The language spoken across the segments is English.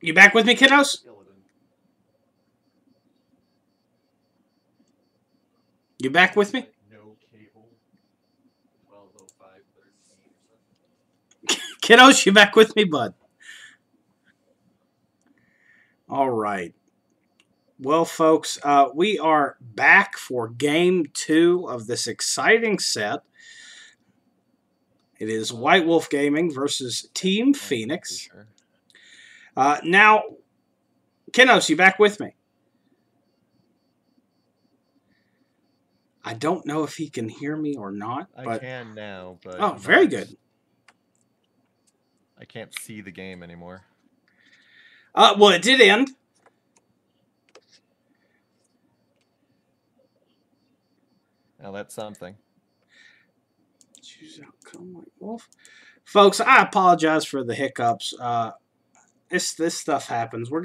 You back with me, kiddos? You back with me? No cable. 12:05:13 or something. Kiddos, you back with me, bud? All right. Well, folks, we are back for game 2 of this exciting set. It is White Wolf Gaming versus Team Phoenix. Now, Kenos, you back with me? I don't know if he can hear me or not. But... I can now, but... Oh, very good. I can't see the game anymore. Well, it did end. Now that's something. Choose outcome White Wolf. Folks, I apologize for the hiccups. This stuff happens. We're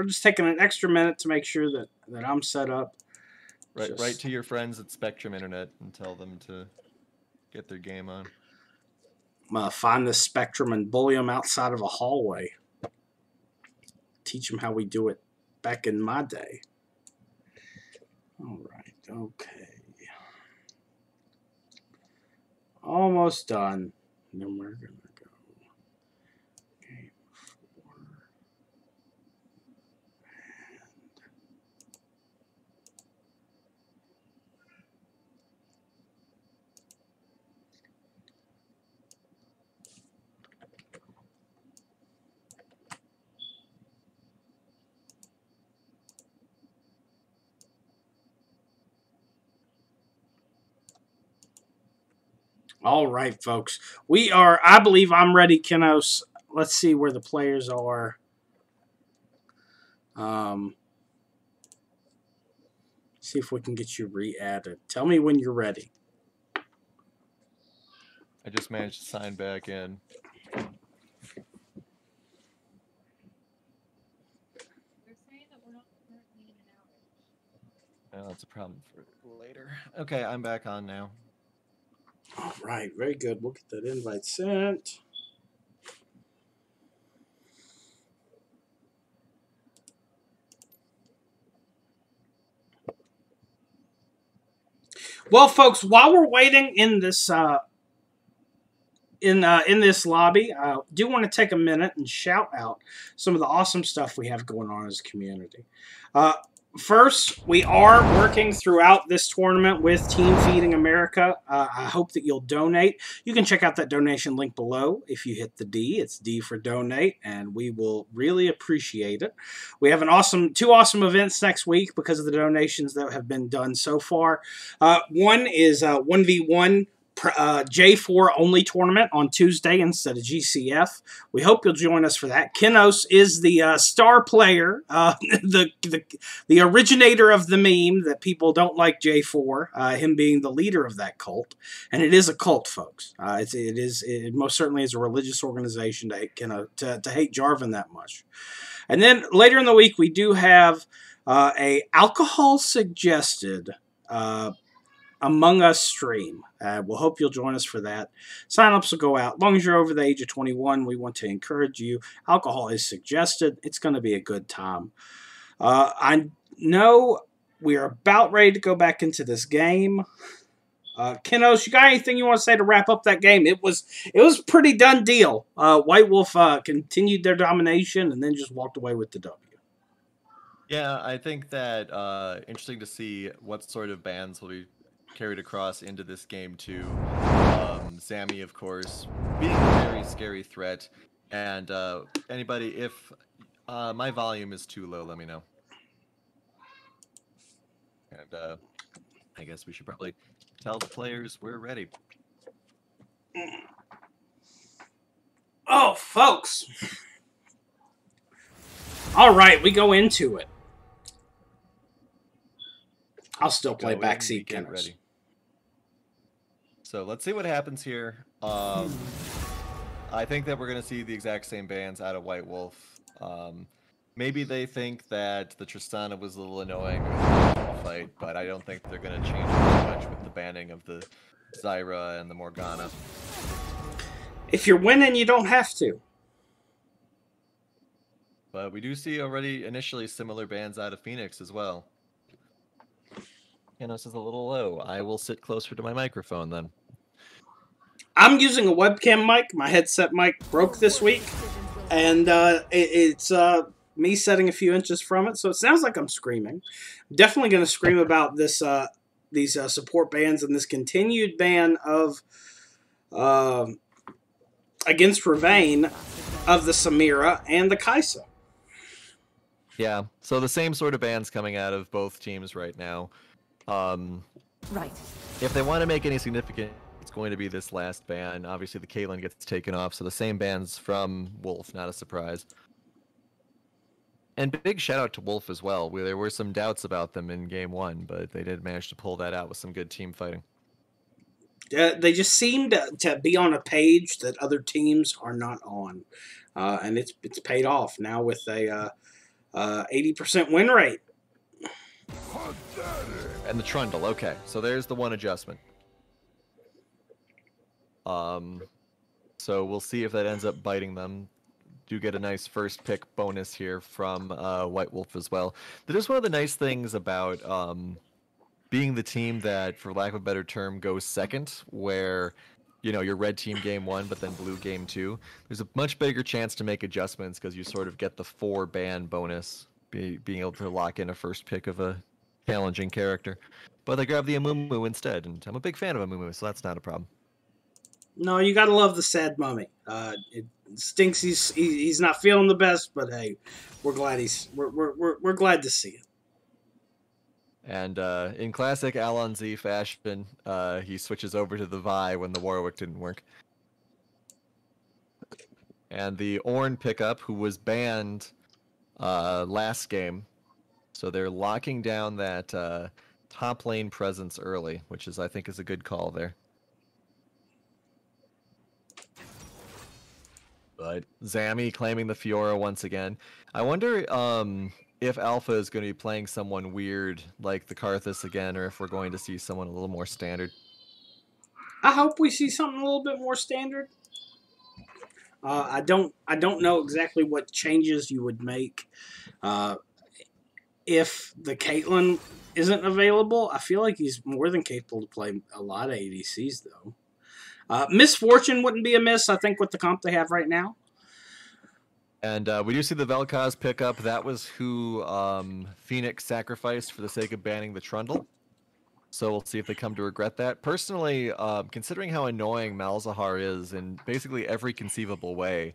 just taking an extra minute to make sure that I'm set up. Write to your friends at Spectrum Internet and tell them to get their game on. I'm gonna find this Spectrum and bully them outside of a hallway. Teach them how we do it back in my day. All right, okay. Almost done. And then we're gonna go game 4. All right, folks. We are, I believe I'm ready, Kenos. Let's see where the players are. See if we can get you re-added. Tell me when you're ready. I just managed to sign back in. Oh, that's a problem for later. Okay, I'm back on now. All right, very good. We'll get that invite sent. Well, folks, while we're waiting in this in this lobby, I do want to take a minute and shout out some of the awesome stuff we have going on as a community. First, we are working throughout this tournament with Team Feeding America. I hope that you'll donate. You can check out that donation link below. If you hit the D, it's D for donate, and we will really appreciate it. We have two awesome events next week because of the donations that have been done so far. One is 1v1 J4 only tournament on Tuesday instead of GCF. We hope you'll join us for that. Kenos is the star player, the originator of the meme that people don't like J4, him being the leader of that cult. And it is a cult, folks. It most certainly is a religious organization to hate Jarvan that much. And then later in the week, we do have a alcohol suggested Among Us stream. We'll hope you'll join us for that. Sign-ups will go out. As long as you're over the age of 21, we want to encourage you. Alcohol is suggested. It's going to be a good time. I know we are about ready to go back into this game. Kenos, you got anything you want to say to wrap up that game? It was a pretty done deal. White Wolf continued their domination and then just walked away with the W. Yeah, I think that interesting to see what sort of bans will be carried across into this game too. Sammy, of course, being a very scary threat. And anybody, if my volume is too low, let me know. And I guess we should probably tell the players we're ready. Oh, folks. All right, we go into it. I'll still play backseat Kenos. So let's see what happens here. I think that we're going to see the exact same bans out of White Wolf. Maybe they think that the Tristana was a little annoying in the fight, but I don't think they're going to change too much with the banning of the Zyra and the Morgana. If you're winning, you don't have to. But we do see already initially similar bans out of Phoenix as well. This is a little low. I will sit closer to my microphone then. I'm using a webcam mic. My headset mic broke this week, and it's me setting a few inches from it, so it sounds like I'm screaming. I'm definitely going to scream about this these support bans and this continued ban of against Ravane of the Samira and the Kaisa. Yeah, so the same sort of bans coming out of both teams right now. Right. If they want to make any significant, it's going to be this last ban. Obviously, the Caitlyn gets taken off, so the same bans from Wolf, not a surprise. And big shout out to Wolf as well. There were some doubts about them in Game 1, but they did manage to pull that out with some good team fighting. They just seem to be on a page that other teams are not on, and it's paid off now with a 80% win rate. And the Trundle, okay. So there's the one adjustment. So we'll see if that ends up biting them. Do get a nice first pick bonus here from White Wolf as well. That is one of the nice things about being the team that, for lack of a better term, goes second, where your red team game 1, but then blue game 2. There's a much bigger chance to make adjustments because you sort of get the 4 ban bonus, being able to lock in a first pick of a challenging character. But they grab the Amumu instead, and I'm a big fan of Amumu, so that's not a problem. No, you gotta love the sad mummy. It stinks he's not feeling the best, but hey, we're glad we're glad to see it. And in classic Alonzi fashion, he switches over to the Vi when the Warwick didn't work. And the Ornn pickup, who was banned last game, so they're locking down that top lane presence early, which I think is a good call there. But Zami claiming the Fiora once again. I wonder if Alpha is going to be playing someone weird like the Karthus again, or if we're going to see someone a little more standard. I hope we see something a little bit more standard. I don't know exactly what changes you would make if the Caitlyn isn't available. I feel like he's more than capable to play a lot of ADCs, though. Miss Fortune wouldn't be amiss, I think, with the comp they have right now. And we do see the Vel'Koz pickup. That was who Phoenix sacrificed for the sake of banning the Trundle. So we'll see if they come to regret that. Personally, considering how annoying Malzahar is in basically every conceivable way,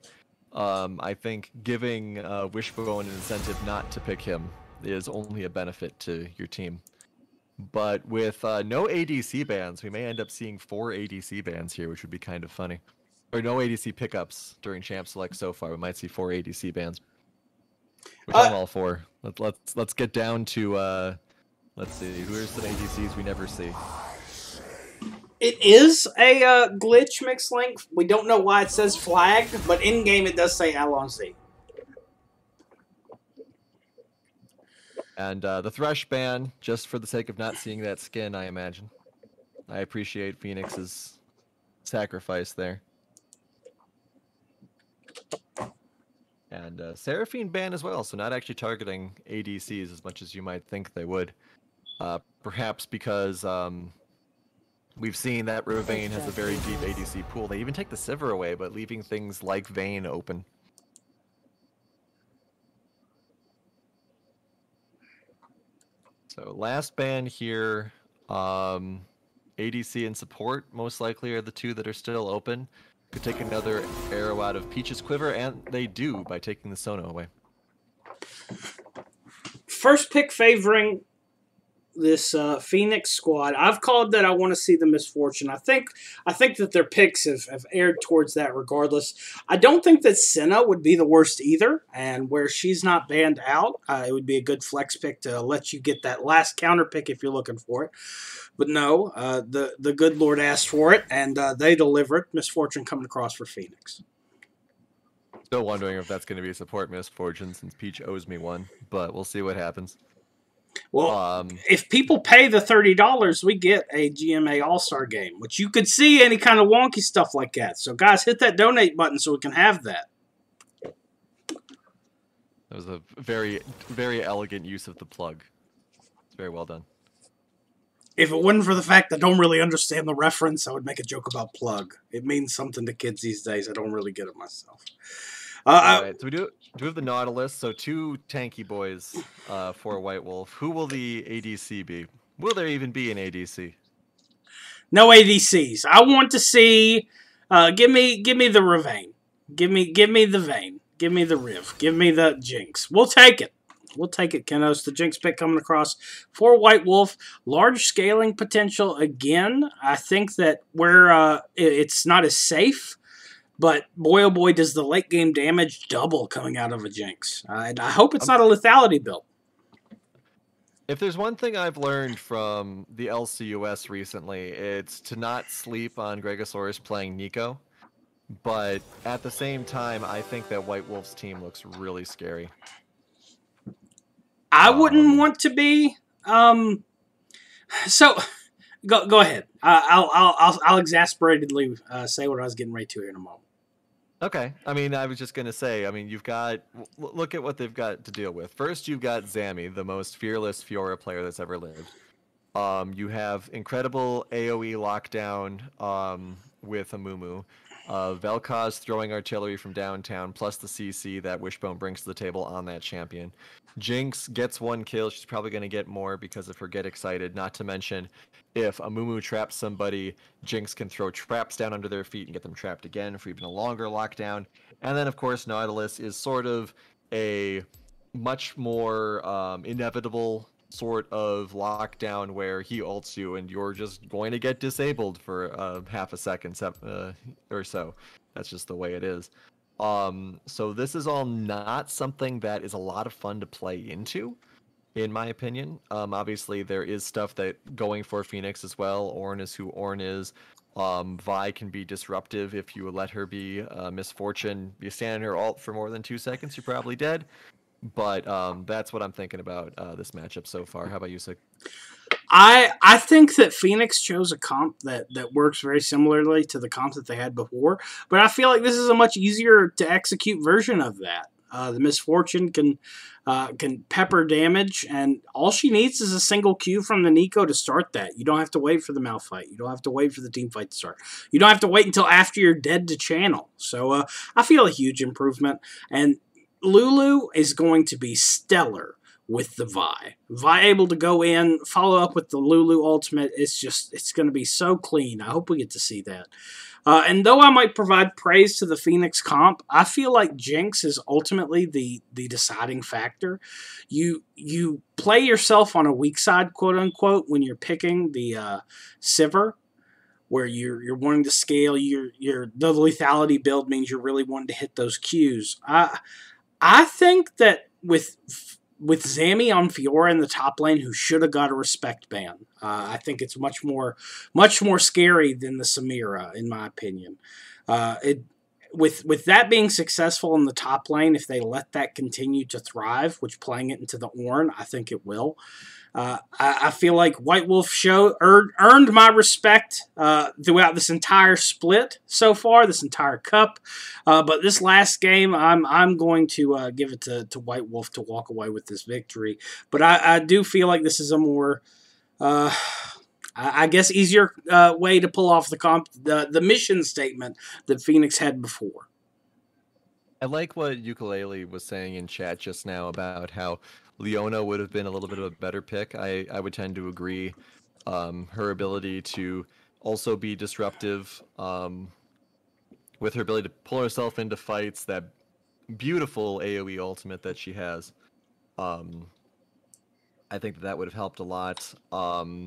I think giving Wishbone an incentive not to pick him is only a benefit to your team. But with no ADC bans, we may end up seeing 4 ADC bans here, which would be kind of funny. Or no ADC pickups during Champ Select so far. We might see 4 ADC bans, which I'm all for. Let's get down to let's see, who are some ADCs we never see. It is a glitch mixed link. We don't know why it says flagged, but in game it does say Alonzi. And the Thresh ban, just for the sake of not seeing that skin, I imagine. I appreciate Phoenix's sacrifice there. And Seraphine ban as well, so not actually targeting ADCs as much as you might think they would. Perhaps because we've seen that Ravane has a very deep ADC pool. They even take the Sivir away, but leaving things like Vayne open. So last ban here, ADC and support most likely are the 2 that are still open. Could take another arrow out of Peach's quiver, and they do by taking the Sono away. First pick favoring this Phoenix squad. I've called that I want to see the Misfortune. I think that their picks have aired towards that regardless. I don't think that Senna would be the worst either, and where she's not banned out, it would be a good flex pick to let you get that last counter pick if you're looking for it. But no, the good Lord asked for it, and they delivered. Misfortune coming across for Phoenix. Still wondering if that's going to be a support Misfortune since Peach owes me one, but we'll see what happens. Well, if people pay the $30, we get a GMA All-Star game, which you could see any kind of wonky stuff like that. So, guys, hit that donate button so we can have that. That was a very, very elegant use of the plug. It's very well done. If it wasn't for the fact that I don't really understand the reference, I would make a joke about plug. It means something to kids these days. I don't really get it myself. All right, so do we have the Nautilus? So 2 tanky boys for White Wolf. Who will the ADC be? Will there even be an ADC? No ADCs. I want to see. Give me the Ravane. Give me the Vayne. Give me the Riv. Give me the Jinx. We'll take it. We'll take it, Kenos. The Jinx pick coming across for White Wolf. Large scaling potential again. I think that it's not as safe, but boy oh boy does the late game damage double coming out of a Jinx. And I hope it's not a lethality build. If there's one thing I've learned from the LCUS recently, it's to not sleep on Gregosaurus playing Nico. But at the same time, I think that White Wolf's team looks really scary. I wouldn't want to be. So, go ahead. I'll exasperatedly say what I was getting ready to here in a moment. Okay. I mean, I was just going to say, I mean, look at what they've got to deal with. First, you've got Zami, the most fearless Fiora player that's ever lived. You have incredible AoE lockdown with Amumu. Vel'Koz throwing artillery from downtown, plus the CC that Wishbone brings to the table on that champion. Jinx gets 1 kill. She's probably going to get more because of her Get Excited. Not to mention, if Amumu traps somebody, Jinx can throw traps down under their feet and get them trapped again for even a longer lockdown. And then, of course, Nautilus is sort of a much more inevitable sort of lockdown where he ults you and you're just going to get disabled for half a second or so. That's just the way it is. So this is all not something that is a lot of fun to play into, in my opinion. Obviously, there is stuff that going for Phoenix as well. Ornn is who Ornn is. Vi can be disruptive if you let her be. Misfortune, you stand in her ult for more than 2 seconds, you're probably dead. But that's what I'm thinking about this matchup so far. How about you, Sig? I think that Phoenix chose a comp that works very similarly to the comp that they had before, but I feel like this is a much easier to execute version of that. The Misfortune can pepper damage, and all she needs is a single Q from the Nico to start that. You don't have to wait for the Malphite. You don't have to wait for the team fight to start. You don't have to wait until after you're dead to channel. So I feel a huge improvement, and Lulu is going to be stellar with the Vi. Vi able to go in, follow up with the Lulu ultimate. It's going to be so clean. I hope we get to see that. And though I might provide praise to the Phoenix comp, I feel like Jinx is ultimately the deciding factor. You play yourself on a weak side, quote unquote, when you're picking the Sivir, where you're wanting to scale. The lethality build means you're really wanting to hit those Qs. I think that with Zami on Fiora in the top lane, who should have got a respect ban, I think it's much more scary than the Samira, in my opinion. With that being successful in the top lane, if they let that continue to thrive, which playing it into the Ornn, I think it will. I feel like White Wolf earned my respect throughout this entire split so far, this entire cup. But this last game, I'm going to give it to White Wolf to walk away with this victory. But I do feel like this is a more, I guess, easier way to pull off the mission statement that Phoenix had before. I like what Ukulele was saying in chat just now about how Leona would have been a little bit of a better pick. I would tend to agree. Her ability to also be disruptive, with her ability to pull herself into fights, that beautiful AoE ultimate that she has. I think that would have helped a lot. I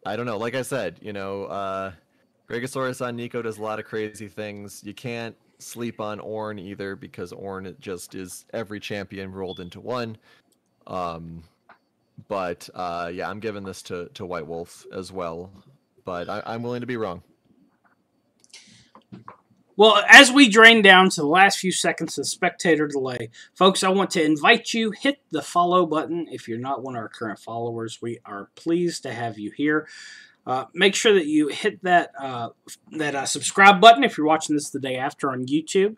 don't know. Like I said, Gregosaurus on Nico does a lot of crazy things. You can't sleep on Ornn either, because Ornn just is every champion rolled into one. But yeah, I'm giving this to White Wolf as well, but I'm willing to be wrong. Well, as we drain down to the last few seconds of spectator delay, folks, I want to invite you, hit the follow button. If you're not one of our current followers, we are pleased to have you here. Make sure that you hit that subscribe button if you're watching this the day after on YouTube.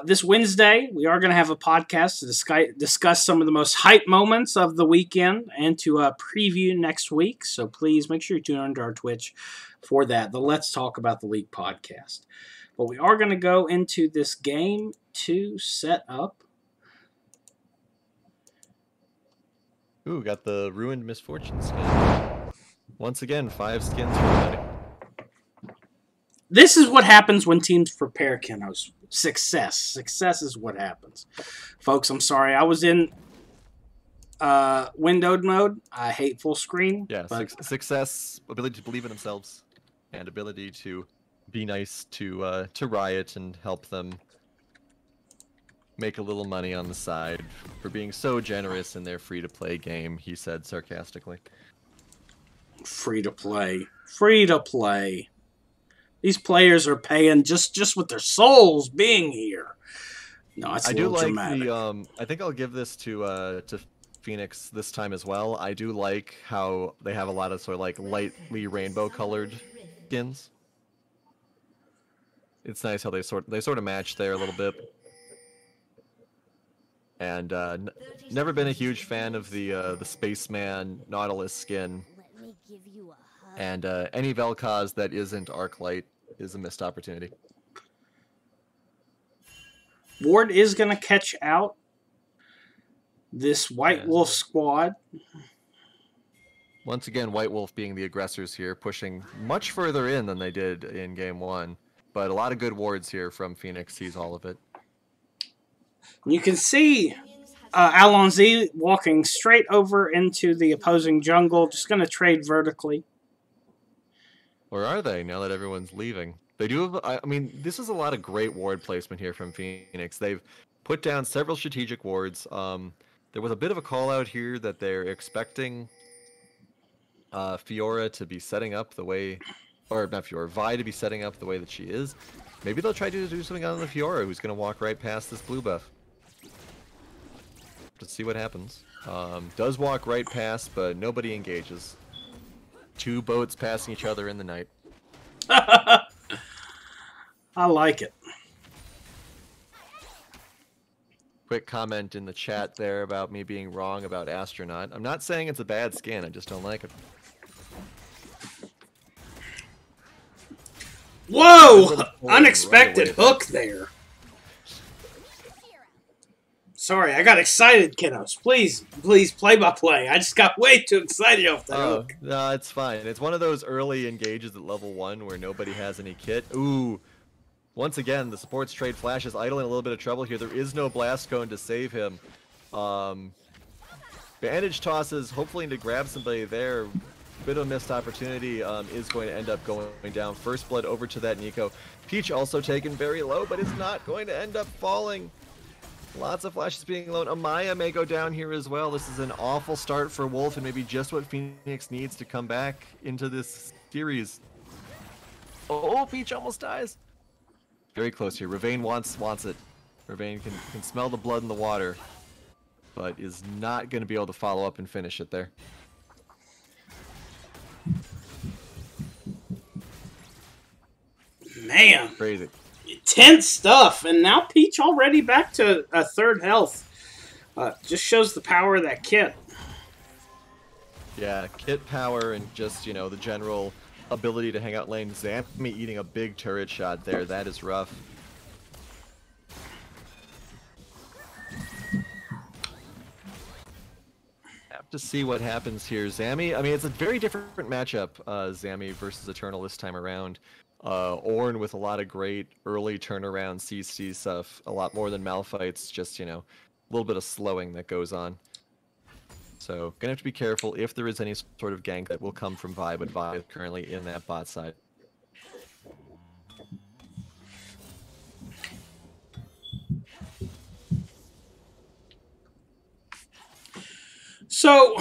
This Wednesday, we are going to have a podcast to discuss some of the most hype moments of the weekend and to preview next week. So please make sure you tune into our Twitch for that, the Let's Talk About the League podcast. But we are going to go into this game 2 setup. Ooh, got the Ruined Misfortune skin. Once again, 5 skins for everybody. This is what happens when teams prepare, Kenos. Success. Success is what happens. Folks, I'm sorry. I was in windowed mode. I hate full screen. Yeah, success, ability to believe in themselves, and ability to be nice to Riot and help them make a little money on the side for being so generous in their free-to-play game, he said sarcastically. Free-to-play. Free-to-play. These players are paying just with their souls being here. No, it's a little dramatic. I think I'll give this to Phoenix this time as well. I do like how they have a lot of sort of like lightly rainbow-colored skins. It's nice how they sort of match there a little bit. And never been a huge fan of the Spaceman Nautilus skin. And any Vel'Koz that isn't Arclight is a missed opportunity. Ward is going to catch out this White Wolf squad. Once again, White Wolf being the aggressors here, pushing much further in than they did in Game 1. But a lot of good wards here from Phoenix. Sees all of it. You can see Alonzi walking straight over into the opposing jungle, just going to trade vertically. Or are they, now that everyone's leaving? They do have, I mean, this is a lot of great ward placement here from Phoenix. They've put down several strategic wards. There was a bit of a call out here that they're expecting Fiora to be setting up the way, or not Fiora, Vi to be setting up the way that she is. Maybe they'll try to do something on the Fiora, who's going to walk right past this blue buff. Let's see what happens. Does walk right past, but nobody engages. 2 boats passing each other in the night. I like it. Quick comment in the chat there about me being wrong about Astronaut. I'm not saying it's a bad skin, I just don't like it. Whoa! Unexpected hook there. Sorry, I got excited, kiddos. Please play by play. I just got way too excited off the hook. No, it's fine. It's one of those early engages at level 1 where nobody has any kit. Ooh. Once again, the support's trade Flash is idle in a little bit of trouble here. There is no blast cone to save him. Bandage tosses, hopefully to grab somebody there. Bit of a missed opportunity is going to end up going down. First blood over to that Nico. Peach also taken very low, but is not going to end up falling. Lots of flashes being low. Amaya may go down here as well. This is an awful start for Wolf and maybe just what Phoenix needs to come back into this series. Oh, Peach almost dies. Very close here. Ravane wants it. Ravane can smell the blood in the water, but is not going to be able to follow up and finish it there. Man. Crazy. Intense stuff, and now Peach already back to 3rd health. Just shows the power of that kit. Yeah, kit power and just, you know, the general ability to hang out lane. Zammy eating a big turret shot there. That is rough. Have to see what happens here. Zammy, I mean, it's a very different matchup, Zammy versus Eternal this time around. Ornn with a lot of great early turnaround CC stuff, a lot more than Malphite's, just, you know, a little bit of slowing that goes on. So, gonna have to be careful if there is any sort of gank that will come from Vi, but Vi is currently in that bot side. So,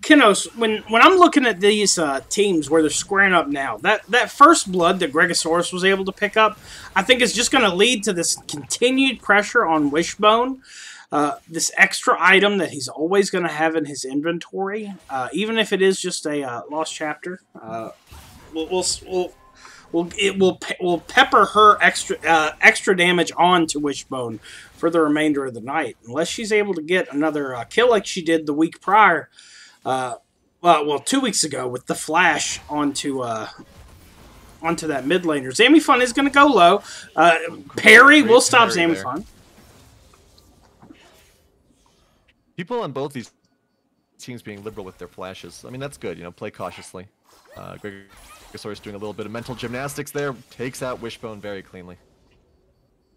Kinos, when I'm looking at these teams where they're squaring up now, that first blood that Gregosaurus was able to pick up, I think is just going to lead to this continued pressure on Wishbone. This extra item that he's always going to have in his inventory, even if it is just a lost chapter. We'll will pepper her extra damage on to Wishbone for the remainder of the night, unless she's able to get another kill like she did the week prior. Well, 2 weeks ago with the flash onto that mid laner. Zamifun is going to go low. Parry will stop Zamifun. People on both these teams being liberal with their flashes. I mean, that's good. You know, play cautiously. Gregosaurus doing a little bit of mental gymnastics there. Takes out Wishbone very cleanly.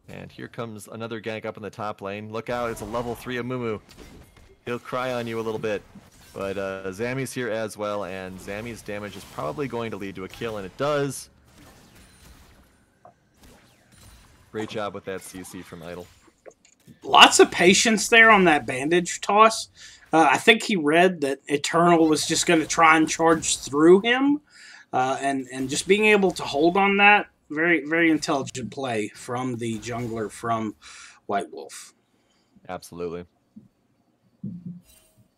And here comes another gank up in the top lane. Look out, it's a level 3 Amumu. He'll cry on you a little bit. But Zammy's here as well, and Zammy's damage is probably going to lead to a kill, and it does. Great job with that CC from Idol. Lots of patience there on that bandage toss. I think he read that Eternal was just going to try and charge through him, and just being able to hold on that, very, very intelligent play from the jungler from White Wolf. Absolutely.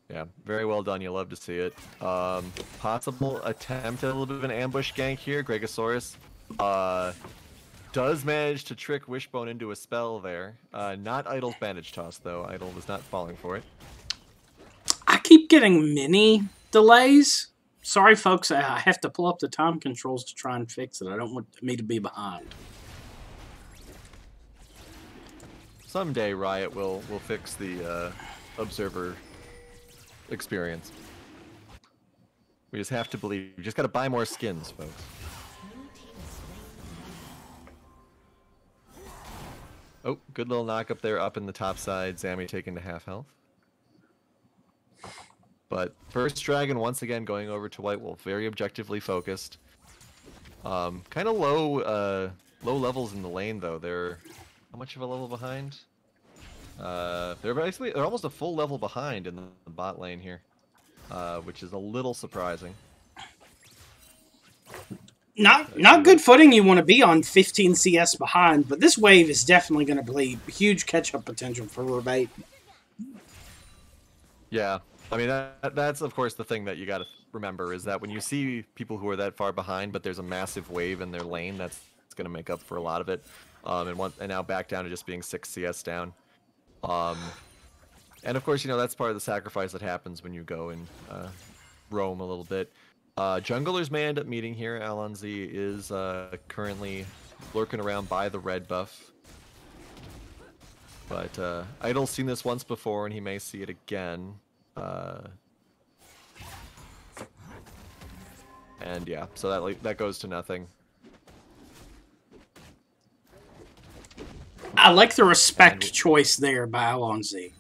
Yeah, very well done. You love to see it. Possible attempt at a little bit of an ambush gank here. Gregosaurus does manage to trick Wishbone into a spell there. Not Idol's bandage toss, though. Idol was not falling for it. I keep getting mini delays. Sorry, folks. I have to pull up the time controls to try and fix it. I don't want me to be behind. Someday Riot will fix the observer experience. We just have to believe. We just got to buy more skins, folks. Oh, good little knock up there, up in the top side. Zammy taken to half health. But first dragon once again going over to White Wolf, very objectively focused. Kind of low levels in the lane though. They're how much of a level behind? They're almost a full level behind in the bot lane here, which is a little surprising. Not good footing you want to be on 15 CS behind, but this wave is definitely going to be huge catch-up potential for Rebate. Yeah, I mean that's of course the thing that you got to remember is that when you see people who are that far behind, but there's a massive wave in their lane, that's going to make up for a lot of it. And now back down to just being 6 CS down. And of course, you know, that's part of the sacrifice that happens when you go and roam a little bit. Junglers may end up meeting here. Alonzi is currently lurking around by the red buff. But Idol's seen this once before, and he may see it again. And yeah, so that goes to nothing. I like the respect choice there by Alonzi.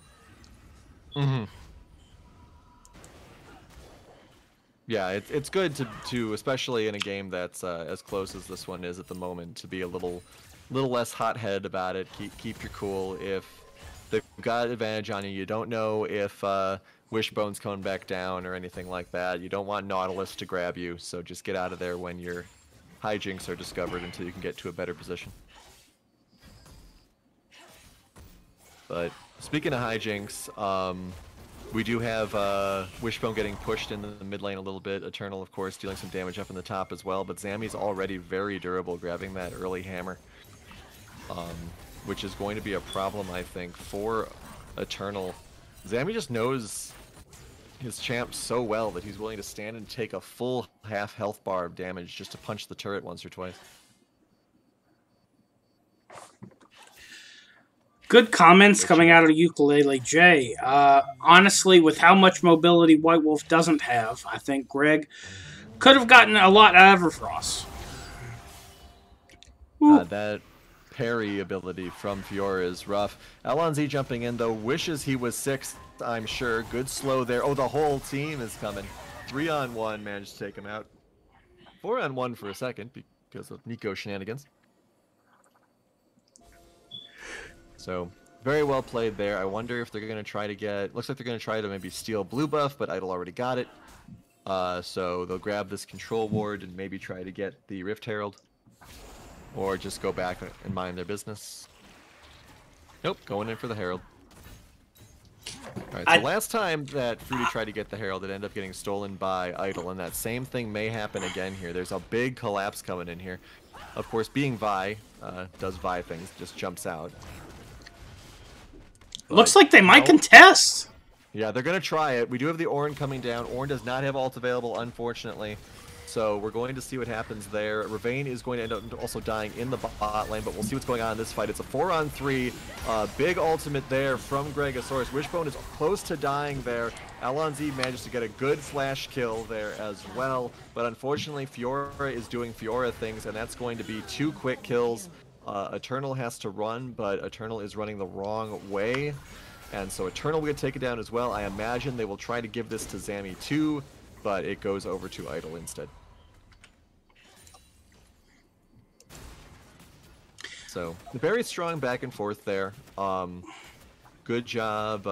Mm-hmm. Yeah, it's good to especially in a game that's as close as this one is at the moment, to be a little less hothead about it. Keep your cool. If they've got advantage on you, you don't know if Wishbone's coming back down or anything like that. You don't want Nautilus to grab you, so just get out of there when your hijinks are discovered until you can get to a better position. But speaking of hijinks, we do have Wishbone getting pushed in the mid lane a little bit. Eternal, of course, dealing some damage up in the top as well. But Zammy's already very durable, grabbing that early hammer, which is going to be a problem, I think, for Eternal. Zammy just knows his champ so well that he's willing to stand and take a full half health bar of damage just to punch the turret once or twice. Good comments coming out of Ukulele J. Honestly, with how much mobility White Wolf doesn't have, I think Greg could have gotten a lot out of Everfrost. That parry ability from Fiora is rough. Alonzi jumping in, though, wishes he was 6th, I'm sure. Good slow there. Oh, the whole team is coming. 3-on-1, managed to take him out. 4-on-1 for a second because of Nico shenanigans. So, very well played there. I wonder if they're going to try to get... Looks like they're going to try to maybe steal blue buff, but Idol already got it. So they'll grab this control ward and maybe try to get the Rift Herald. Or just go back and mind their business. Nope, going in for the Herald. Alright, so last time that Fruity tried to get the Herald, it ended up getting stolen by Idol, and that same thing may happen again here. There's a big collapse coming in here. Of course, being Vi, does Vi things, just jumps out. Looks like they might contest. Yeah, they're going to try it. We do have the Ornn coming down. Ornn does not have ult available, unfortunately. So we're going to see what happens there. Ravane is going to end up also dying in the bot lane, but we'll see what's going on in this fight. It's a 4-on-3. Big ultimate there from Gregosaurus. Wishbone is close to dying there. Alonzi manages to get a good flash kill there as well. But unfortunately, Fiora is doing Fiora things, and that's going to be 2 quick kills. Eternal has to run, but Eternal is running the wrong way. And so Eternal will take it down as well. I imagine they will try to give this to Zami too, but it goes over to Idol instead. So, very strong back and forth there. Good job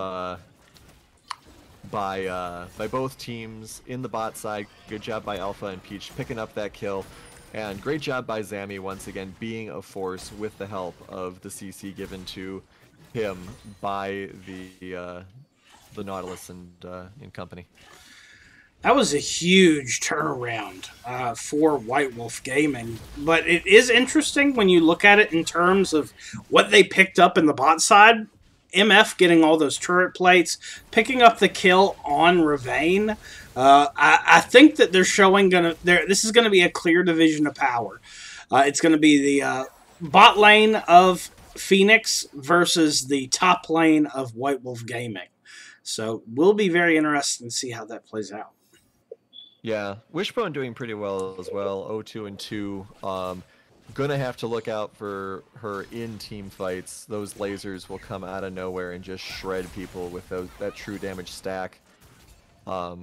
by both teams in the bot side. Good job by Alpha and Peach picking up that kill. And great job by Zami once again being a force with the help of the CC given to him by the Nautilus and company. That was a huge turnaround for White Wolf Gaming, but it is interesting when you look at it in terms of what they picked up in the bot side. MF getting all those turret plates, picking up the kill on Ravane. I think that they're showing this is gonna be a clear division of power. It's gonna be the bot lane of Phoenix versus the top lane of White Wolf Gaming. So we'll be very interested to see how that plays out. Yeah, Wishbone doing pretty well as well. 0-2 and 2. Gonna have to look out for her in team fights. Those lasers will come out of nowhere and just shred people with that true damage stack. But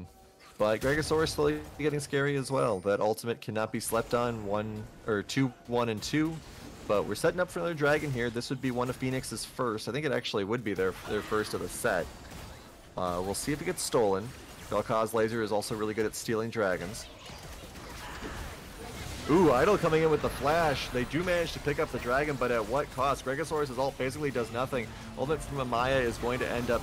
Gregosaurus slowly getting scary as well. That ultimate cannot be slept on. 2, 1, and 2. But we're setting up for another dragon here. This would be one of Phoenix's first. I think it actually would be their first of the set. We'll see if it gets stolen. Vel'Koz Laser is also really good at stealing dragons. Ooh, Idol coming in with the flash. They do manage to pick up the dragon, but at what cost? Gregosaurus' ult basically does nothing. Ultimate from Amaya is going to end up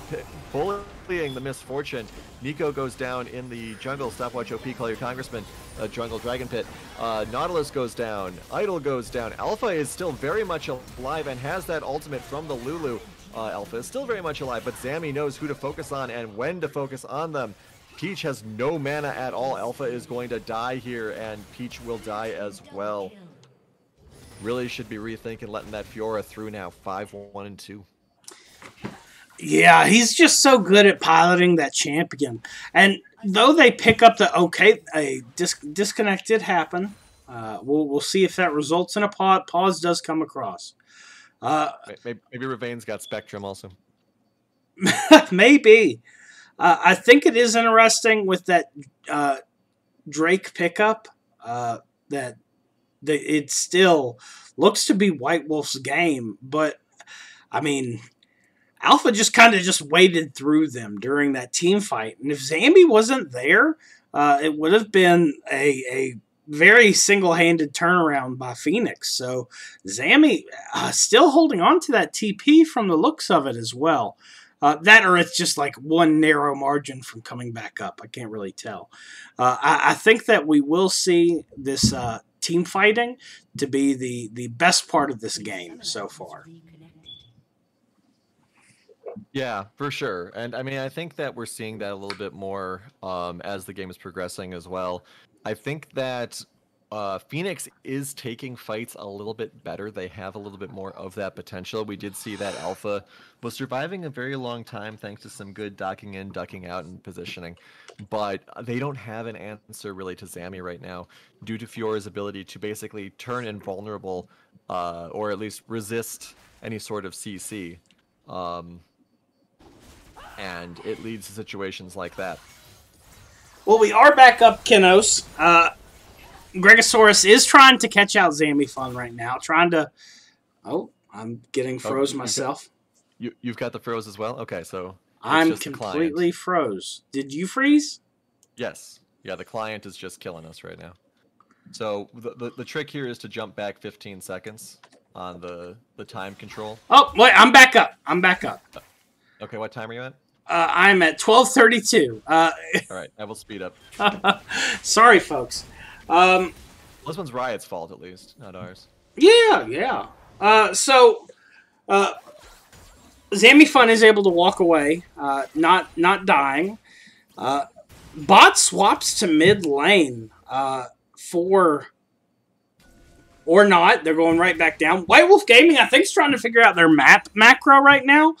bullying the Misfortune. Nico goes down in the jungle. Stopwatch OP, call your congressman. Jungle Dragon Pit. Nautilus goes down. Idol goes down. Alpha is still very much alive and has that ultimate from the Lulu. Alpha is still very much alive, but Zami knows who to focus on and when to focus on them. Peach has no mana at all. Alpha is going to die here, and Peach will die as well. Really should be rethinking letting that Fiora through now. 5, 1, and 2. Yeah, he's just so good at piloting that champion. And though they pick up a disconnect did happen. We'll see if that results in a pause does come across. Maybe Ravane's got Spectrum also. Maybe. I think it is interesting with that Drake pickup that it still looks to be White Wolf's game, but I mean, Alpha just kind of waded through them during that team fight, and if Zambi wasn't there, it would have been a very single-handed turnaround by Phoenix. So Zambi still holding on to that TP from the looks of it as well. That or it's just like one narrow margin from coming back up. I can't really tell. I think that we will see this team fighting to be the best part of this game so far. Yeah, for sure. And I mean, I think that we're seeing that a little bit more as the game is progressing as well. I think that Phoenix is taking fights a little bit better. They have a little bit more of that potential. We did see that Alpha was surviving a very long time thanks to some good docking in, ducking out, and positioning. But they don't have an answer really to Zami right now due to Fiora's ability to basically turn invulnerable or at least resist any sort of CC. And it leads to situations like that. Well, we are back up, Kinos. Gregosaurus is trying to catch out Zamifun right now. Trying to... Oh, I'm getting froze myself. You've got the froze as well? Okay, so... I'm completely froze. Did you freeze? Yes. Yeah, the client is just killing us right now. So the trick here is to jump back 15 seconds on the time control. Oh, wait, I'm back up. I'm back up. Okay, what time are you at? I'm at 12:32. All right, I will speed up. Sorry, folks. Well, This one's Riot's fault, at least, not ours. Yeah, yeah. So Zamifun is able to walk away, not dying. Bot swaps to mid lane for... Or not. They're going right back down. White Wolf Gaming, I think, is trying to figure out their map macro right now.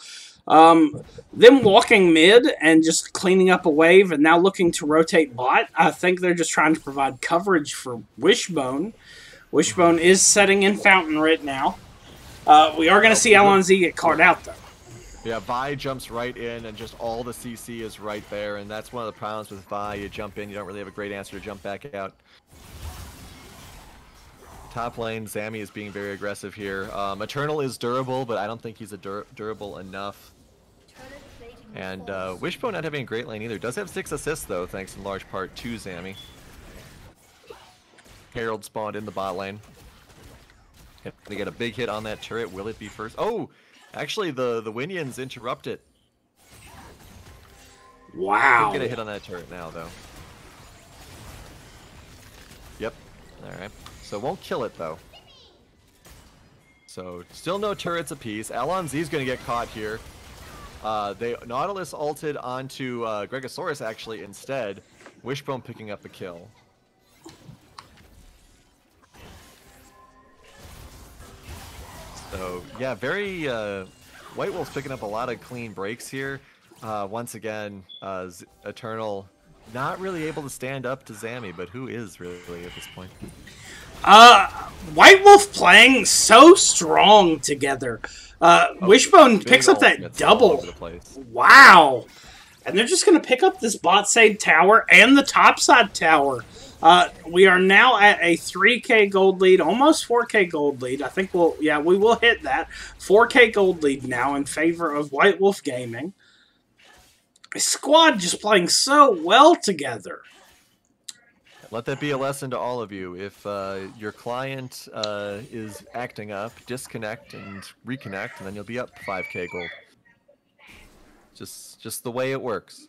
Them walking mid and just cleaning up a wave and now looking to rotate bot. I think they're just trying to provide coverage for Wishbone. Wishbone is setting in Fountain right now. We are going to see LNZ get caught out, though. Yeah, Vi jumps right in, and just all the CC is right there, and that's one of the problems with Vi. You jump in, you don't really have a great answer to jump back out. Top lane, Zami is being very aggressive here. Eternal is durable, but I don't think he's durable enough. And Wishbone not having a great lane either. Does have 6 assists, though, thanks in large part to Zami. Herald spawned in the bot lane. Gonna get a big hit on that turret. Will it be first? Oh! Actually, the Winions interrupt it. Wow. Get a hit on that turret now, though. Yep. Alright. So won't kill it, though. So, still no turrets apiece. LNZ's gonna get caught here. Nautilus ulted onto Gregosaurus, actually, instead. Wishbone picking up a kill. So, yeah, very... White Wolf's picking up a lot of clean breaks here. Once again, Eternal not really able to stand up to Zami, but who is really at this point? White Wolf playing so strong together. Wishbone picks up that double. Wow. And they're just going to pick up this bot side tower and the top side tower. We are now at a 3K gold lead, almost 4K gold lead. I think we will hit that. 4K gold lead now in favor of White Wolf Gaming. A squad just playing so well together. Let that be a lesson to all of you. If your client is acting up, disconnect and reconnect, and then you'll be up 5K gold. Just the way it works.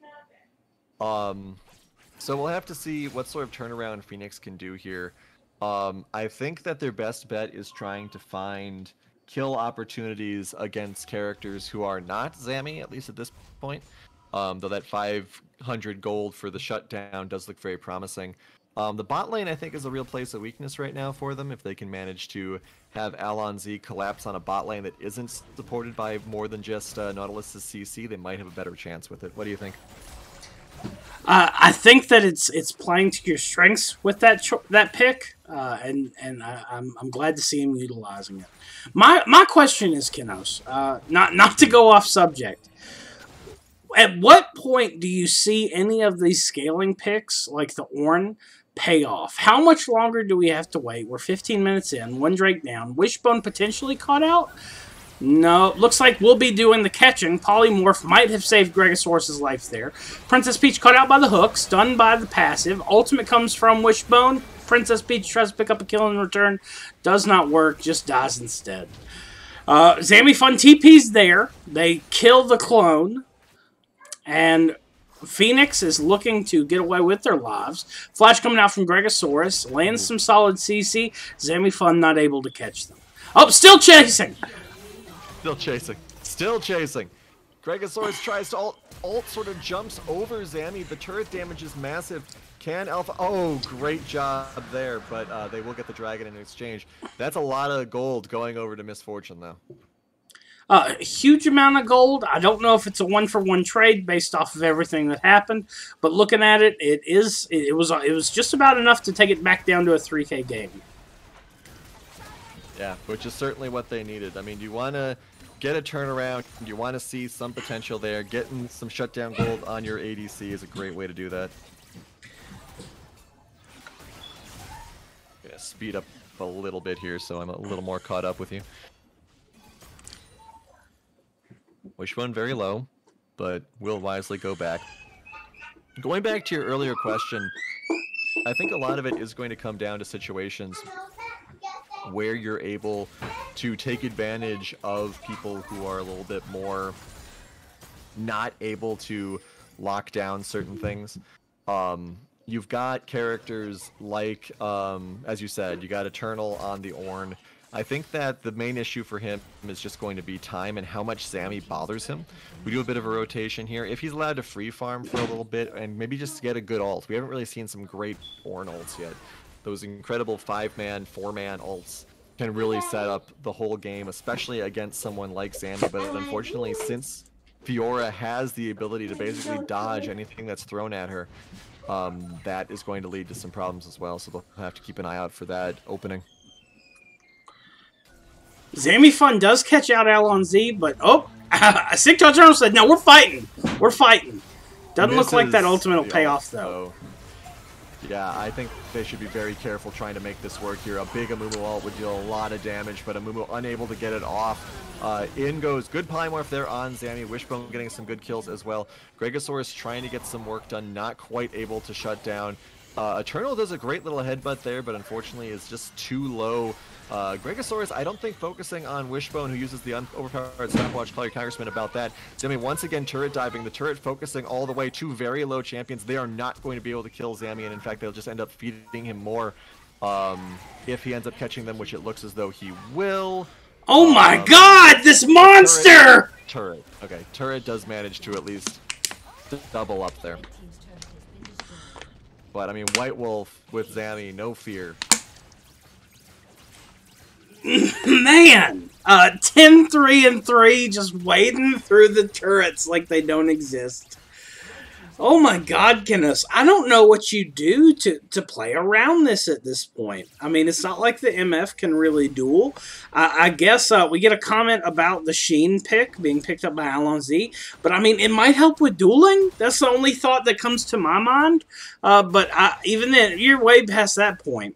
So we'll have to see what sort of turnaround Phoenix can do here. I think that their best bet is trying to find kill opportunities against characters who are not Zami, at least at this point. Though that 500 gold for the shutdown does look very promising. The bot lane, I think, is a real place of weakness right now for them. If they can manage to have Alonz collapse on a bot lane that isn't supported by more than just Nautilus' CC, they might have a better chance with it. What do you think? I think that it's playing to your strengths with that pick, and I'm glad to see him utilizing it. My question is, Kinos, not to go off subject. At what point do you see any of these scaling picks, like the Ornn, pay off? How much longer do we have to wait? We're 15 minutes in, 1 Drake down. Wishbone potentially caught out? No, looks like we'll be doing the catching. Polymorph might have saved Gregosaurus' life there. Princess Peach caught out by the hook, stunned by the passive. Ultimate comes from Wishbone. Princess Peach tries to pick up a kill in return. Does not work, just dies instead. Zamifun TP's there. They kill the clone. And Phoenix is looking to get away with their lives. Flash coming out from Gregosaurus. Lands some solid CC. Zamifun not able to catch them. Oh, still chasing! Still chasing. Still chasing. Gregosaurus tries to ult sort of jumps over Zami. The turret damage is massive. Can Alpha... Oh, great job there. But they will get the dragon in exchange. That's a lot of gold going over to Misfortune, though. A huge amount of gold. I don't know if it's a 1-for-1 trade based off of everything that happened, but looking at it, it was just about enough to take it back down to a 3K game. Yeah, which is certainly what they needed. I mean, you want to get a turnaround, you want to see some potential there. Getting some shutdown gold on your ADC is a great way to do that. Gonna speed up a little bit here, so I'm a little more caught up with you. Wishbone very low, but will wisely go back. Going back to your earlier question, I think a lot of it is going to come down to situations where you're able to take advantage of people who are a little bit more not able to lock down certain things. you've got characters like, as you said, you got Eternal on the Ornn. I think that the main issue for him is just going to be time and how much Sammy bothers him. We do a bit of a rotation here. If he's allowed to free farm for a little bit and maybe just get a good ult. We haven't really seen some great Ornn ults yet. Those incredible 5-man, 4-man ults can really set up the whole game, especially against someone like Sammy. But unfortunately, since Fiora has the ability to basically dodge anything that's thrown at her, that is going to lead to some problems as well. So they'll have to keep an eye out for that opening. Zamifun does catch out Alonz, but Sicto Eternal said, no, we're fighting. We're fighting. Doesn't look like that ultimate will pay off, though. Yeah, I think they should be very careful trying to make this work here. A big Amumu ult would deal a lot of damage, but Amumu unable to get it off. In goes good polymorph there on Zammy. Wishbone getting some good kills as well. Gregosaurus trying to get some work done, not quite able to shut down. Eternal does a great little headbutt there, but unfortunately is just too low. Gregosaurus, I don't think focusing on Wishbone, who uses the overpowered stopwatch. Call your congressman about that. Zammy once again turret diving. The turret focusing all the way to very low champions. They are not going to be able to kill Zammy, and in fact, they'll just end up feeding him more if he ends up catching them, which it looks as though he will. Oh my god, this monster! Turret. Okay, turret does manage to at least double up there. But, I mean, White Wolf with Zammy, no fear. Man! 10-3-3, just wading through the turrets like they don't exist. Oh my god, goodness. I don't know what you do to play around this at this point. I mean, it's not like the MF can really duel. I guess we get a comment about the Sheen pick being picked up by Alonz, but I mean, it might help with dueling. That's the only thought that comes to my mind. But even then, you're way past that point.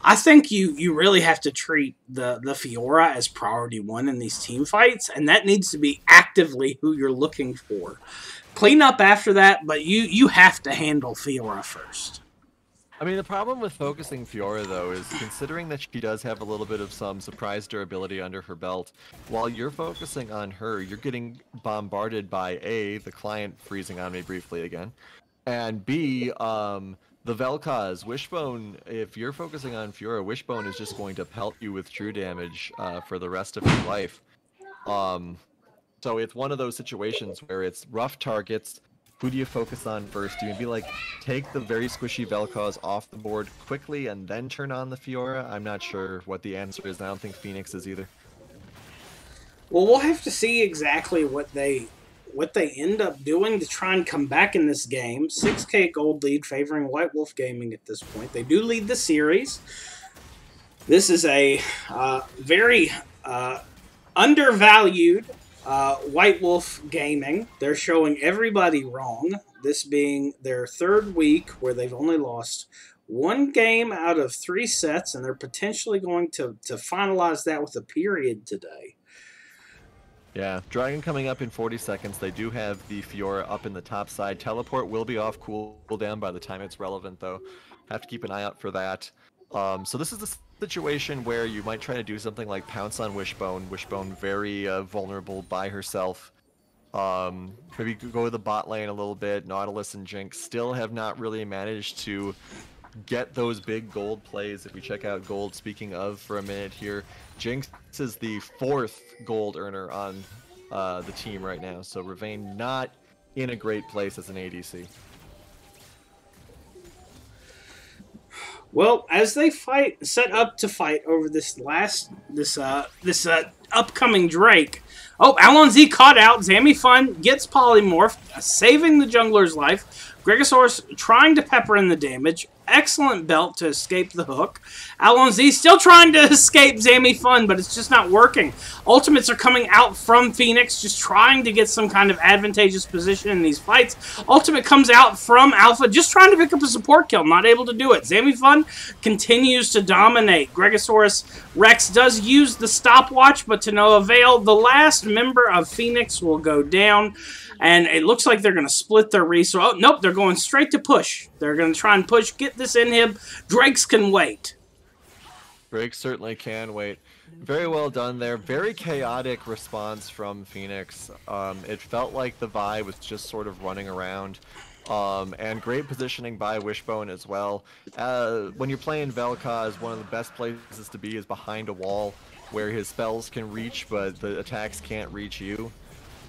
I think you really have to treat the Fiora as priority 1 in these team fights, and that needs to be actively who you're looking for. Clean up after that, but you have to handle Fiora first. I mean, the problem with focusing Fiora, though, is considering that she does have a little bit of some surprise durability under her belt, while you're focusing on her, you're getting bombarded by A, the client freezing on me briefly again, and B, the Vel'Koz. Wishbone, if you're focusing on Fiora, Wishbone is just going to pelt you with true damage for the rest of your life. So it's one of those situations where it's rough targets. Who do you focus on first? Do you be like, take the very squishy Vel'Koz off the board quickly and then turn on the Fiora? I'm not sure what the answer is. I don't think Phoenix is either. Well, we'll have to see exactly what they end up doing to try and come back in this game. 6K gold lead favoring White Wolf Gaming at this point. They do lead the series. This is a very undervalued White Wolf Gaming. They're showing everybody wrong. This being their 3rd week where they've only lost 1 game out of 3 sets, and they're potentially going to finalize that with a period today. Yeah, Dragon coming up in 40 seconds. They do have the Fiora up in the top side. Teleport will be off cooldown by the time it's relevant, though. Have to keep an eye out for that. So this is the situation where you might try to do something like pounce on Wishbone. Wishbone very vulnerable by herself. Maybe go to the bot lane a little bit. Nautilus and Jinx still have not really managed to get those big gold plays. If we check out gold, speaking of for a minute here, Jinx is the 4th gold earner on the team right now. So Ravane not in a great place as an ADC. Well, as they set up to fight over this upcoming Drake. Oh, Alonz caught out. Zamifun gets polymorphed, saving the jungler's life. Gregosaurus trying to pepper in the damage. Excellent belt to escape the hook. Alonz still trying to escape Zamifun, but it's just not working. Ultimates are coming out from Phoenix, just trying to get some kind of advantageous position in these fights. Ultimate comes out from Alpha, just trying to pick up a support kill, not able to do it. Zamifun continues to dominate. Gregosaurus Rex does use the stopwatch, but to no avail. The last member of Phoenix will go down. And it looks like they're going to split their resource. Oh, nope, they're going straight to push. They're going to try and push, get this inhib. Drakes can wait. Drake certainly can wait. Very well done there. Very chaotic response from Phoenix. It felt like the Vi was just sort of running around. And great positioning by Wishbone as well. When you're playing Vel'Koz, one of the best places to be is behind a wall where his spells can reach, but the attacks can't reach you.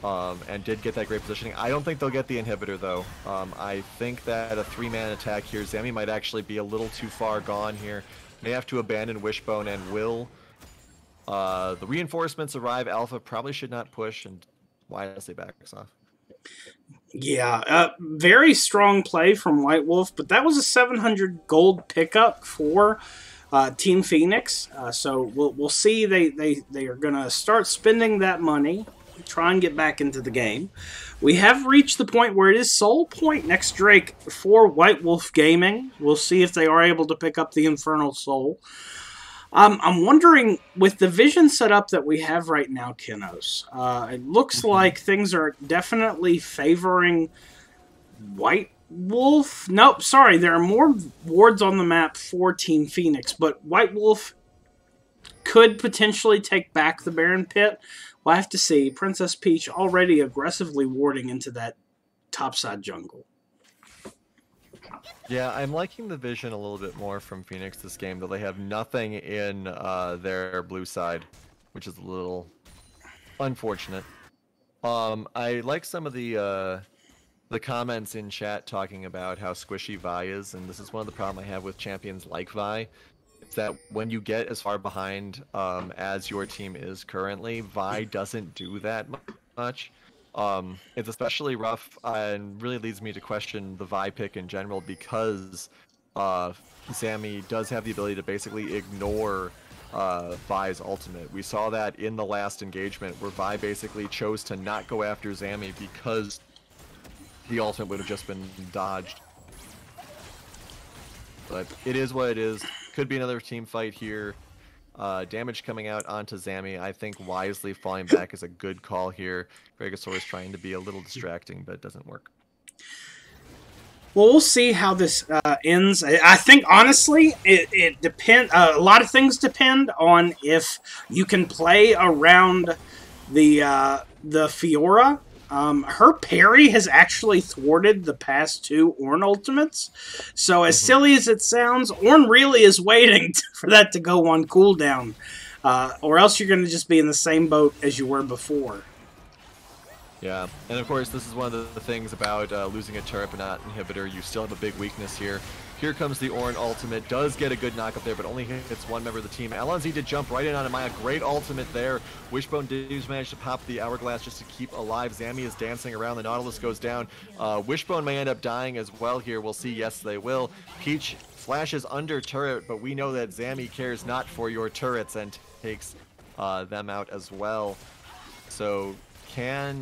And did get that great positioning. I don't think they'll get the inhibitor, though. I think that a 3-man attack here, Zami might actually be a little too far gone here. May have to abandon Wishbone and will. The reinforcements arrive. Alpha probably should not push, and wisely backs off. Yeah, very strong play from White Wolf, but that was a 700 gold pickup for Team Phoenix. So we'll see. They are going to start spending that money, try and get back into the game. We have reached the point where it is Soul Point next Drake for White Wolf Gaming. We'll see if they are able to pick up the Infernal Soul. I'm wondering, with the vision setup that we have right now, Kinos, it looks like things are definitely favoring White Wolf. Nope, sorry, there are more wards on the map for Team Phoenix, but White Wolf could potentially take back the Baron Pit. We'll have to see. Princess Peach already aggressively warding into that topside jungle. Yeah, I'm liking the vision a little bit more from Phoenix this game, though they have nothing in their blue side, which is a little unfortunate. I like some of the comments in chat talking about how squishy Vi is, and this is one of the problems I have with champions like Vi. It's that when you get as far behind as your team is currently, Vi doesn't do that much. It's especially rough and really leads me to question the Vi pick in general, because Zami does have the ability to basically ignore Vi's ultimate. We saw that in the last engagement where Vi basically chose to not go after Zami because the ultimate would have just been dodged. But it is what it is. Could be another team fight here. Damage coming out onto Zami. I think wisely falling back is a good call here. Gregosaurus trying to be a little distracting, but it doesn't work. Well, we'll see how this ends. I think, honestly, it depends. A lot of things depend on if you can play around the Fiora. Her parry has actually thwarted the past 2 Ornn ultimates. So as silly as it sounds, Ornn really is waiting for that to go on cooldown. Or else you're going to just be in the same boat as you were before. Yeah, and of course this is one of the things about losing a turret but not inhibitor. You still have a big weakness here. Here comes the Ornn ultimate. Does get a good knock up there, but only hits one member of the team. LNZ did jump right in on Amaya. Great ultimate there. Wishbone did manage to pop the hourglass just to keep alive. Zami is dancing around. The Nautilus goes down. Wishbone may end up dying as well here. We'll see. Yes, they will. Peach flashes under turret, but we know that Zami cares not for your turrets and takes them out as well. So can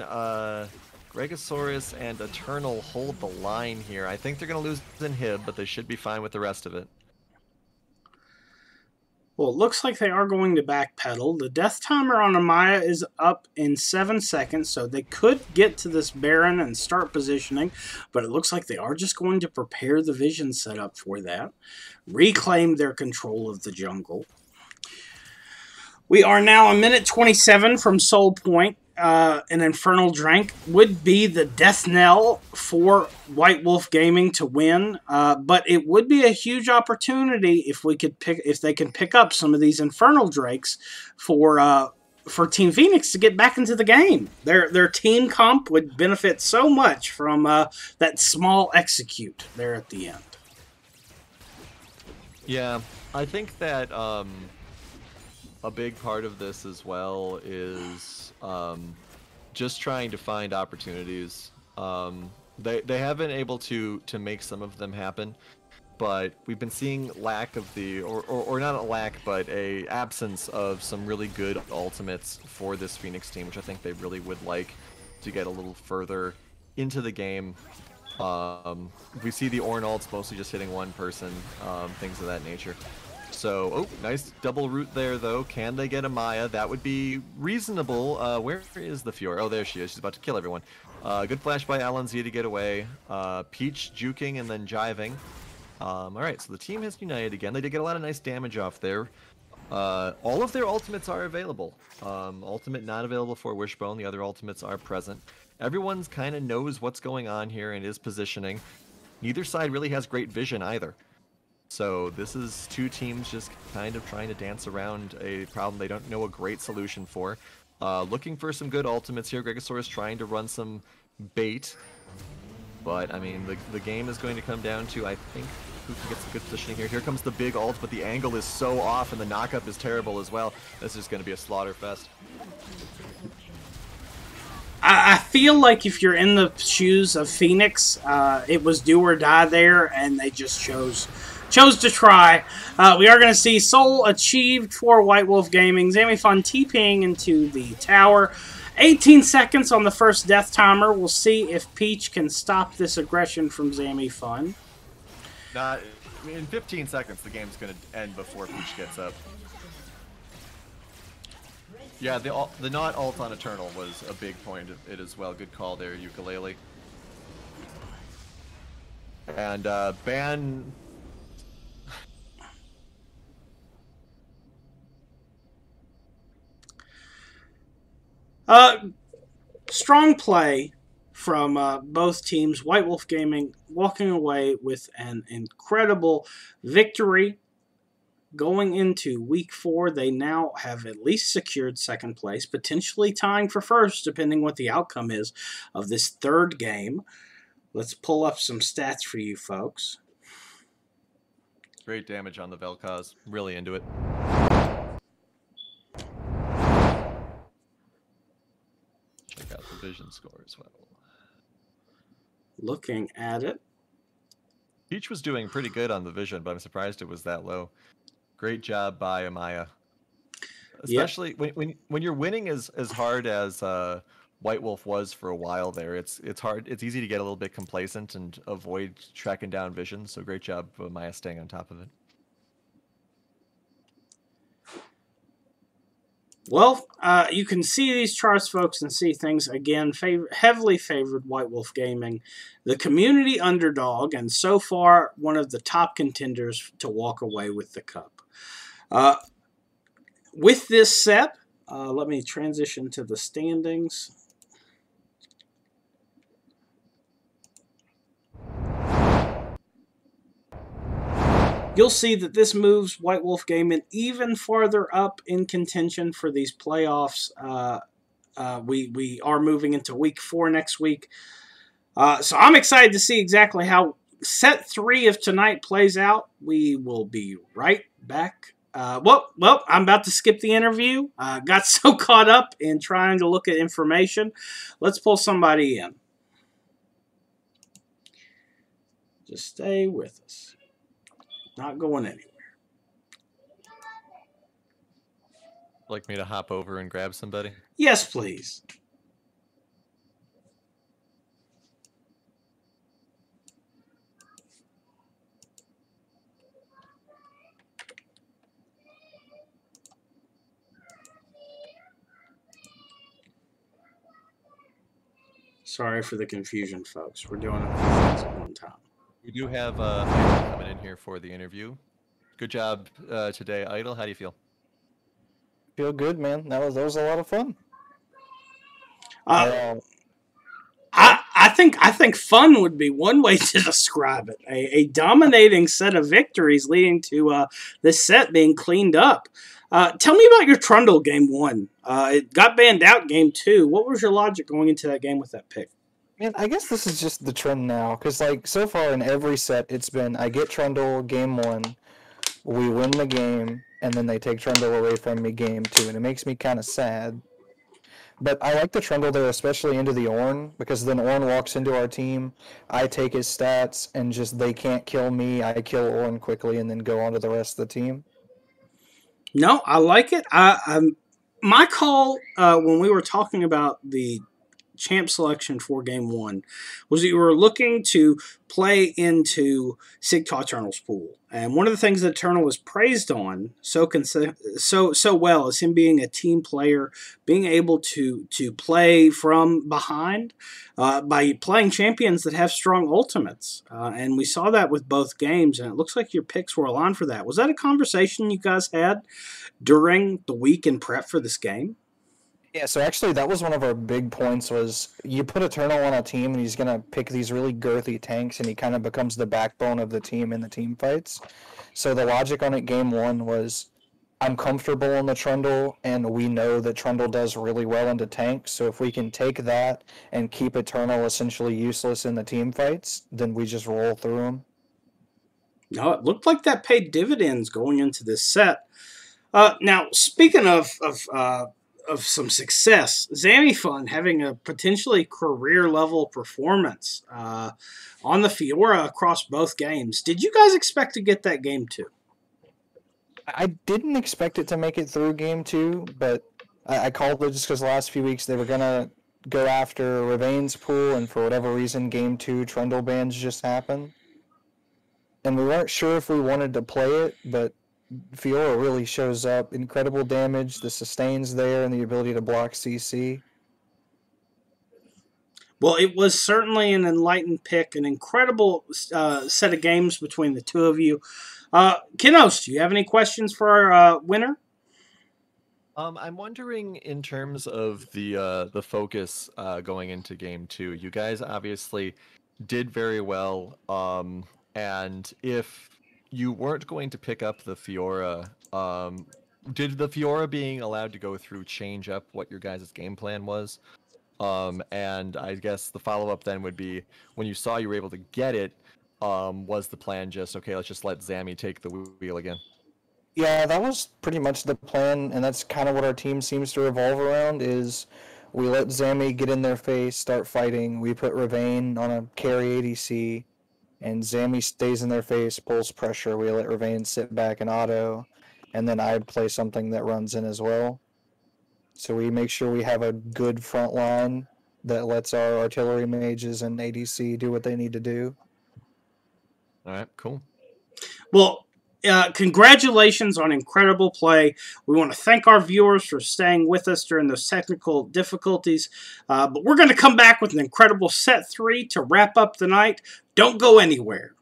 Gregosaurus and Eternal hold the line here? I think they're going to lose Inhib, but they should be fine with the rest of it. Well, it looks like they are going to backpedal. The death timer on Amaya is up in 7 seconds, so they could get to this Baron and start positioning, but it looks like they are just going to prepare the vision setup for that, reclaim their control of the jungle. We are now a minute 27 from Soul Point. An Infernal Drink would be the death knell for White Wolf Gaming to win, but it would be a huge opportunity if they can pick up some of these Infernal Drakes for Team Phoenix to get back into the game. Their team comp would benefit so much from that small execute there at the end. Yeah, I think that a big part of this as well is just trying to find opportunities. They have been able to make some of them happen, but we've been seeing lack of the, or not a lack, but a absence of some really good ultimates for this Phoenix team, which I think they really would like to get a little further into the game. We see the Ornn ults mostly just hitting one person, things of that nature. So, oh, nice double root there, though. Can they get Amaya? That would be reasonable. Where is the Fiora? Oh, there she is. She's about to kill everyone. Good flash by LNZ to get away. Peach juking and then jiving. All right, so the team has united again. They did get a lot of nice damage off there. All of their ultimates are available. Ultimate not available for Wishbone. The other ultimates are present. everyone's kind of knows what's going on here and is positioning. Neither side really has great vision either. So this is two teams just kind of trying to dance around a problem they don't know a great solution for. Looking for some good ultimates here. Gregosaurus trying to run some bait. But, I mean, the game is going to come down to, I think, who can get some good positioning here. Here comes the big ult, but the angle is so off, and the knockup is terrible as well. This is going to be a slaughter fest. I feel like if you're in the shoes of Phoenix, it was do or die there, and they just chose to try. We are going to see Soul achieved for White Wolf Gaming. Zamifun TPing into the tower. 18 seconds on the first death timer. We'll see if Peach can stop this aggression from Zamifun. In 15 seconds, the game's going to end before Peach gets up. Yeah, the not ult on Eternal was a big point of it as well. Good call there, Ukulele. And Ban... Strong play from both teams. White Wolf Gaming walking away with an incredible victory. Going into week 4, they now have at least secured second place, potentially tying for first, depending what the outcome is of this third game. Let's pull up some stats for you folks. Great damage on the Vel'Koz. Really into it. Check out the vision score as well. Looking at it. Peach was doing pretty good on the vision, but I'm surprised it was that low. Great job by Amaya. Especially yep. when you're winning as hard as White Wolf was for a while there, it's hard. It's easy to get a little bit complacent and avoid tracking down vision. So great job of Amaya staying on top of it. Well, you can see these charts, folks, and see things, again, heavily favored White Wolf Gaming. The community underdog, and so far one of the top contenders to walk away with the cup. With this set, let me transition to the standings. You'll see that this moves White Wolf Gaming even farther up in contention for these playoffs. We are moving into week 4 next week. So I'm excited to see exactly how set 3 of tonight plays out. We will be right back. Well, I'm about to skip the interview. Got so caught up in trying to look at information. Let's pull somebody in. Just stay with us. Not going anywhere. Like me to hop over and grab somebody? Yes, please. Sorry for the confusion, folks. We're doing a few things at one time. We do have Idle coming in here for the interview. Good job today, Idle. How do you feel? Feel good, man. That was a lot of fun. I think fun would be one way to describe it. A dominating set of victories leading to this set being cleaned up. Tell me about your Trundle game 1. It got banned out game 2. What was your logic going into that game with that pick? Man, I guess this is just the trend now, because like so far in every set, it's been I get Trundle game 1, we win the game, and then they take Trundle away from me game 2, and it makes me kind of sad. But I like the Trundle there, especially into the Ornn, because then Ornn walks into our team, I take his stats, and just they can't kill me, I kill Ornn quickly, and then go on to the rest of the team. No, I like it. My call when we were talking about the champ selection for game 1 was that you were looking to play into Sigtal Eternal's pool. And one of the things that Eternal is praised on so well is him being a team player, being able to play from behind by playing champions that have strong ultimates. And we saw that with both games, and it looks like your picks were aligned for that. Was that a conversation you guys had during the week in prep for this game? Yeah, so actually that was one of our big points was you put Eternal on a team and he's going to pick these really girthy tanks and he kind of becomes the backbone of the team in the team fights. So the logic on it game one was I'm comfortable in the Trundle and we know that Trundle does really well into tanks. So if we can take that and keep Eternal essentially useless in the team fights, then we just roll through them. No, it looked like that paid dividends going into this set. Now, speaking of some success, Zamifun having a potentially career-level performance on the Fiora across both games. Did you guys expect to get that game too? I didn't expect it to make it through game two, but I called it just because the last few weeks they were going to go after Ravain's pool, and for whatever reason, game two Trundle bans just happened. And we weren't sure if we wanted to play it, but Fiora really shows up. Incredible damage, the sustain's there, and the ability to block CC. Well, it was certainly an enlightened pick, an incredible set of games between the two of you. Kinos, do you have any questions for our winner? I'm wondering in terms of the focus going into game two. You guys obviously did very well, and if you weren't going to pick up the Fiora, did the Fiora being allowed to go through change up what your guys' game plan was? And I guess the follow-up then would be, when you saw you were able to get it, was the plan just, okay, let's just let Zammy take the wheel again? Yeah, that was pretty much the plan, and that's kind of what our team seems to revolve around, is we let Zammy get in their face, start fighting, we put Ravain on a carry ADC, and Zammy stays in their face, pulls pressure, we let Ravain sit back and auto, and then I play something that runs in as well. So we make sure we have a good front line that lets our artillery mages and ADC do what they need to do. All right, cool. Well, congratulations on incredible play. We want to thank our viewers for staying with us during those technical difficulties. But we're going to come back with an incredible set 3 to wrap up the night. Don't go anywhere.